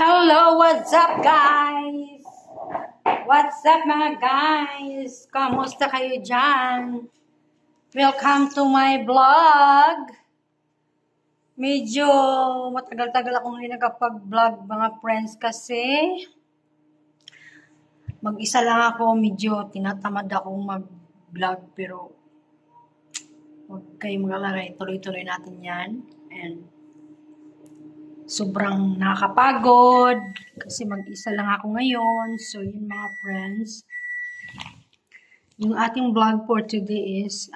Hello, what's up guys? What's up mga guys? Kamusta kayo dyan? Welcome to my vlog. Medyo matagal-tagal akong hindi nakapag-vlog mga friends kasi mag-isa lang ako, medyo tinatamad akong mag-vlog pero huwag kayong mag-alala, tuloy-tuloy natin yan. And sobrang nakakapagod kasi mag-isa lang ako ngayon. So, yun mga friends. Yung ating vlog for today is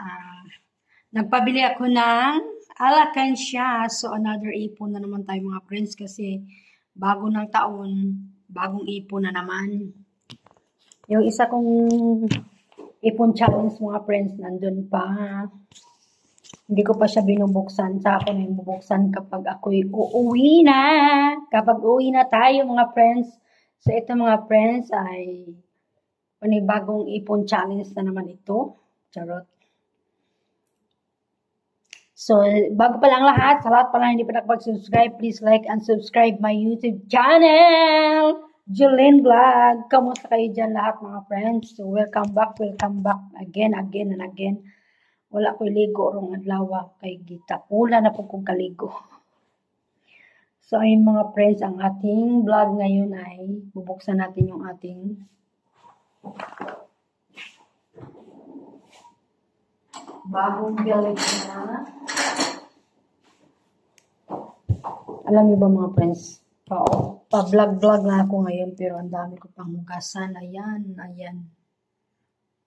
nagpabili ako ng alakansya. So, another ipon na naman tayo mga friends kasi bago ng taon, bagong ipon na naman. Yung isa kong ipon challenge mga friends, nandun pa. Hindi ko pa siya binubuksan. Sa ako na yung bubuksan kapag ako'y uuwi na. Kapag uuwi na tayo mga friends. So ito mga friends ay panibagong ipon challenge na naman ito. Charot. So bago pa lang lahat, sa lahat pa lang hindi pa nakapag-subscribe, please like and subscribe my YouTube channel. Jolene Vlog. Kamusta kayo dyan lahat mga friends? So welcome back again and again. Wala ko'y ligo rong adlaw kay gita. Pula na po kong kaligo. So, ayun mga friends, ang ating vlog ngayon ay bubuksan natin yung ating bagong bili na. Alam niyo ba mga friends, pa-vlog na ako ngayon pero ang dami ko pang hugasan. Ayan.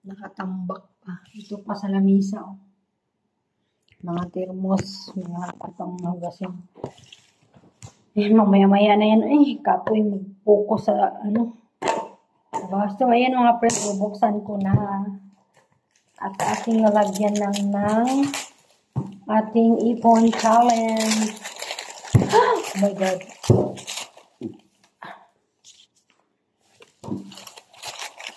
Nakatambak pa. Ito pa sa lamisa. Oh. Mga termos. Mga kapang mahugasin. Mamaya-maya na yan. Kapoy mag-focus sa Basta ayan mga friends. Bubuksan ko na. At ating lalagyan ng ating ipon challenge. Oh my God.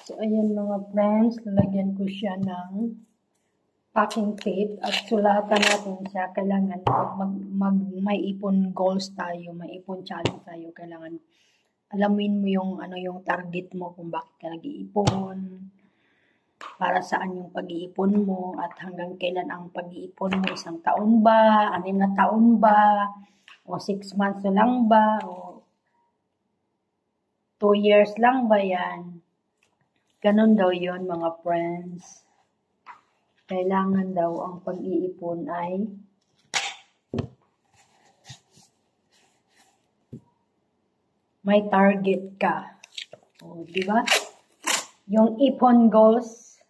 So, ayan mga friends, lalagyan ko siya ng packing tape at sulatan natin siya. Kailangan may ipon goals tayo, may ipon challenge tayo. Kailangan alamin mo yung target mo kung bakit ka nag-iipon, para saan yung pag-iipon mo, at hanggang kailan ang pag-iipon mo, 1 taon ba, 6 na taon ba, o 6 months na lang ba, o 2 years lang ba yan. Ganon daw yon mga friends. Kailangan daw ang pag-iipon ay may target ka. O, di ba? Yung ipon goals.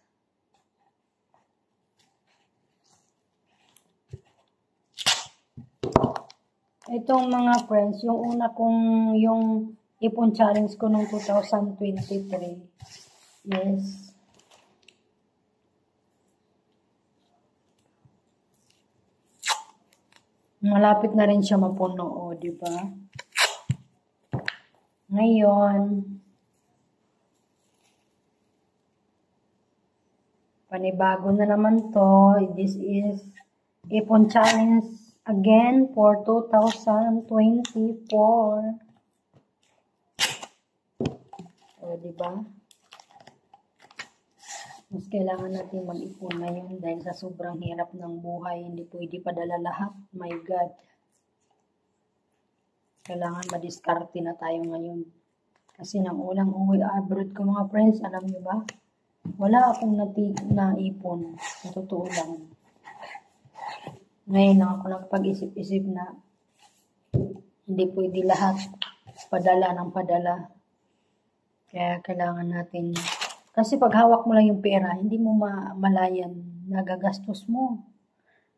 Itong mga friends, yung una kong yung ipon challenge ko noong 2023. Yes. Malapit na rin siya mapuno, o, di ba? Ngayon, panibago na naman to. This is ipon challenge again for 2024. O, di ba? Mas kailangan natin mag-ipon ngayon dahil sa sobrang hirap ng buhay, hindi pwede padala lahat. My God. Kailangan madiskarte na tayo ngayon. Kasi nang ulang uwi abroad ko mga friends, alam niyo ba? Wala akong naipon. Sa totoo lang. Ngayon lang ako nagpag-isip-isip na hindi pwede lahat padala ng padala. Kaya kailangan natin. Kasi pag hawak mo lang yung pera, hindi mo malayan, nagagastos mo.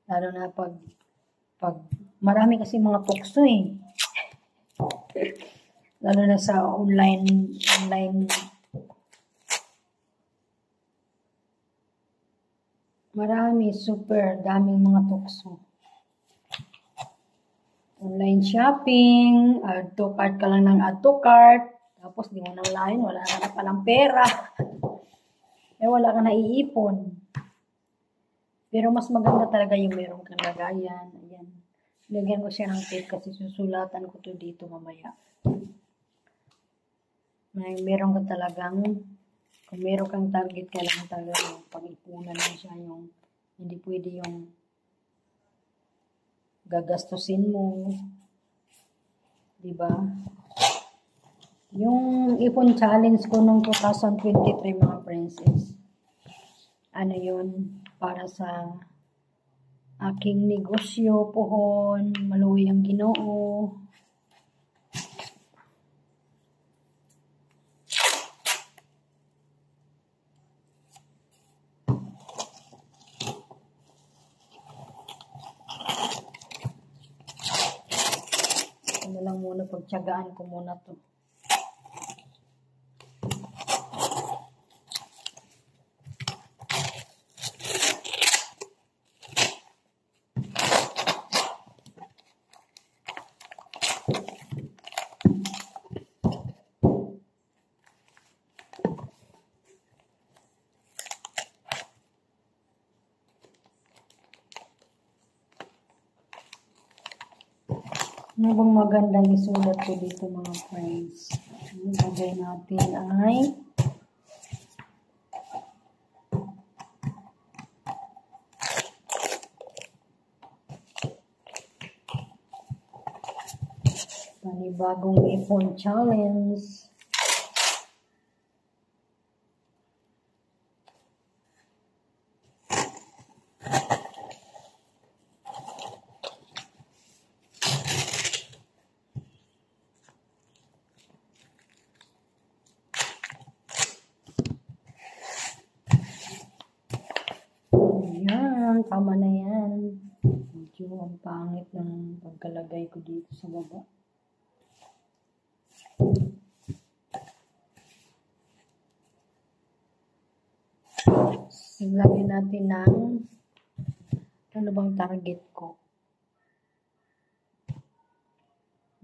Lalo na pag marami kasi mga tukso eh. Lalo na sa online, marami, super daming mga tukso. Online shopping, add to cart ka lang ng add to cart, tapos di mo na wala ka na palang pera. Wala ka naiipon. Pero mas maganda talaga yung meron kang lagayan. Ayan. Lagyan ko siya ng tape kasi susulatan ko to dito mamaya. meron ka talagang, kung meron kang target, kailangan talaga yung pag-ipunan mo siya, yung hindi pwede yung gagastusin mo, diba? Yung ipon challenge ko nung 2023 mga friends is, ano yun, para sa aking negosyo, pohon, maluwi ang Ginoo. Ano lang muna, pagtyagaan ko muna to. Ano bang magandang isulat ko dito mga friends? Ang bagay natin ay panibagong ipon challenge. Ayan, tama na yan. Medyo ang pangit ng pagkalagay ko dito sa baba. Lagyan natin ng ano bang target ko.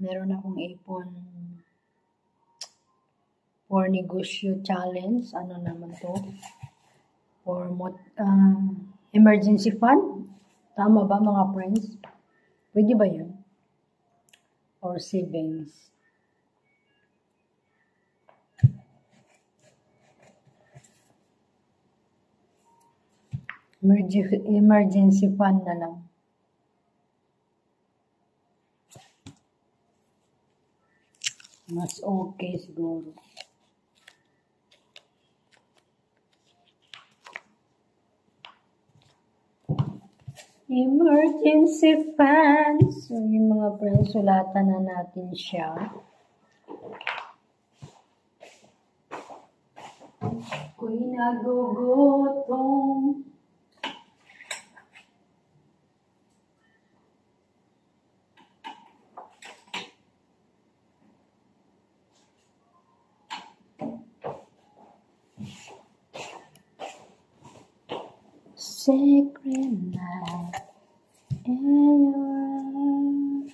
Meron akong ipon for negosyo challenge. Ano naman to? For emergency fund. Tama ba mga friends? Pwede ba yun? Or savings. Emergency fund na lang. Mas okay siguro. Emergency fund. So, yung mga friends, sulatan na natin siya. Ako'y nagugutom. Sacred night in your arms.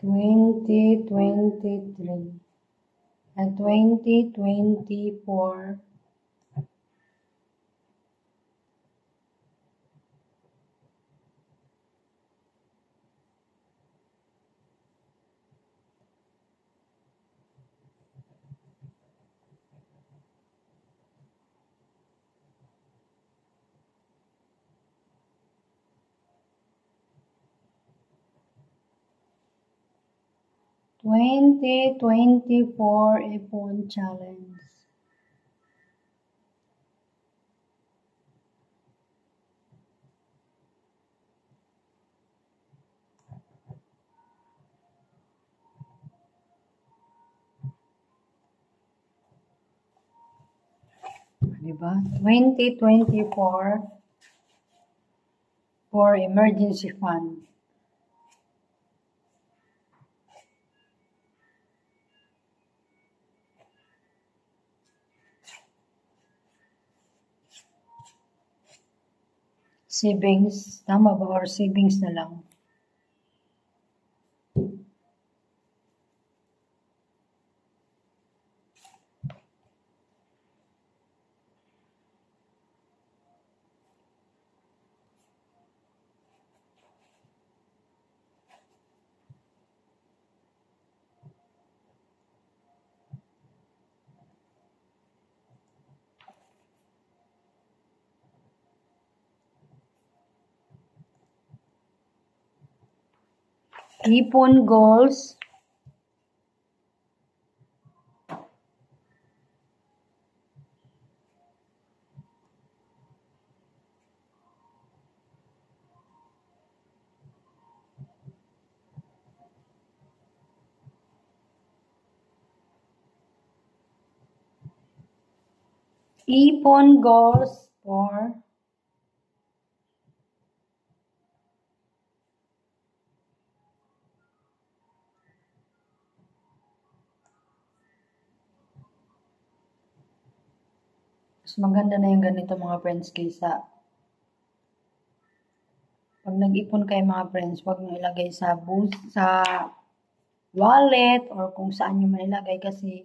Twenty 2024. Ipon challenge. Diba? 2024 for emergency fund. savings. Tama ba? Or savings na lang? Ipon goals. Ipon goals for mas maganda na yung ganito mga friends kaysa pag nag-ipon kayo mga friends, wag nyo ilagay sa wallet or kung saan nyo manilagay kasi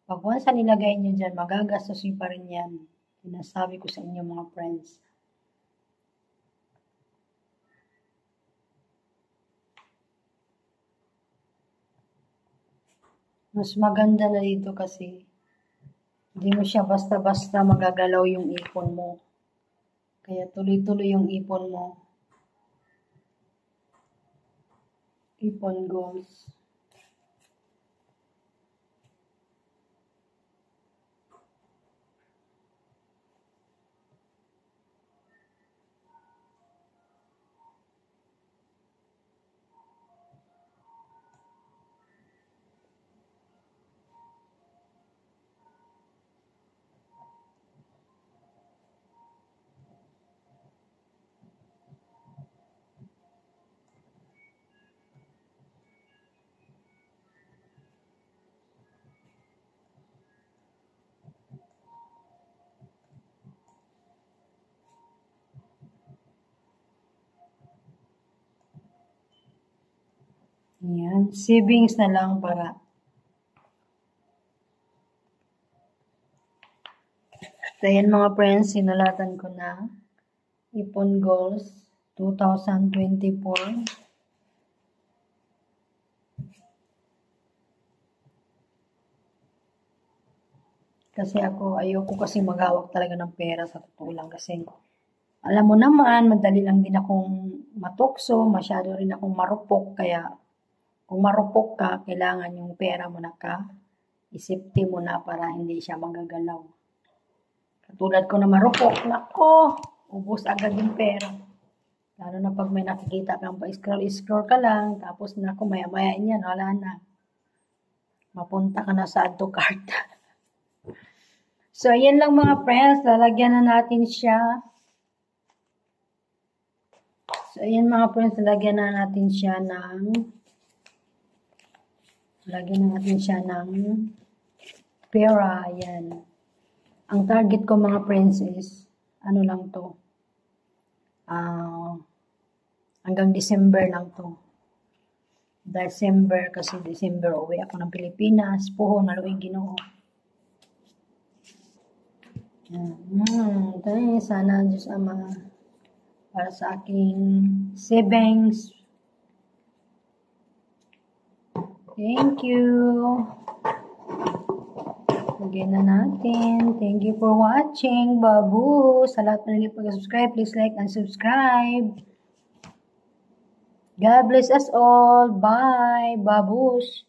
pag once na nilagay nyo dyan, magagastos nyo pa rin yan. Sinasabi ko sa inyo mga friends. Mas maganda na dito kasi hindi mo siya basta-basta magagalaw yung ipon mo. Kaya tuloy-tuloy yung ipon mo. Ipon goals. Ayan, savings na lang para so, ayan mga friends, sinulatan ko na ipon goals 2024. Kasi ayoko kasi maghawak talaga ng pera sa totoo lang kasi alam mo naman, madali lang din akong matukso, masyado rin akong marupok, kaya kung marupok ka, kailangan yung pera mo isipti mo na para hindi siya magagalaw. Katulad ko na marupok, nako, ubos agad yung pera. Lalo na pag may nakikita kang pa-scroll ka lang, tapos nako, maya-maya niyan, wala na. Mapunta ka na sa add to cart. So, ayan lang mga friends, lalagyan na natin siya. So, ayan mga friends, lalagyan na natin siya ng pera, ayan. Ang target ko mga friends is, ano lang to, hanggang December lang to. December, kasi December uwi ako ng Pilipinas, puho na luwing Ginoo. Tayo, sana Diyos Ama, para sa aking savings. Thank you. Lagyan na natin. Thank you for watching, babu. Sa lahat na hindi pag-subscribe, please like and subscribe. God bless us all. Bye, babush.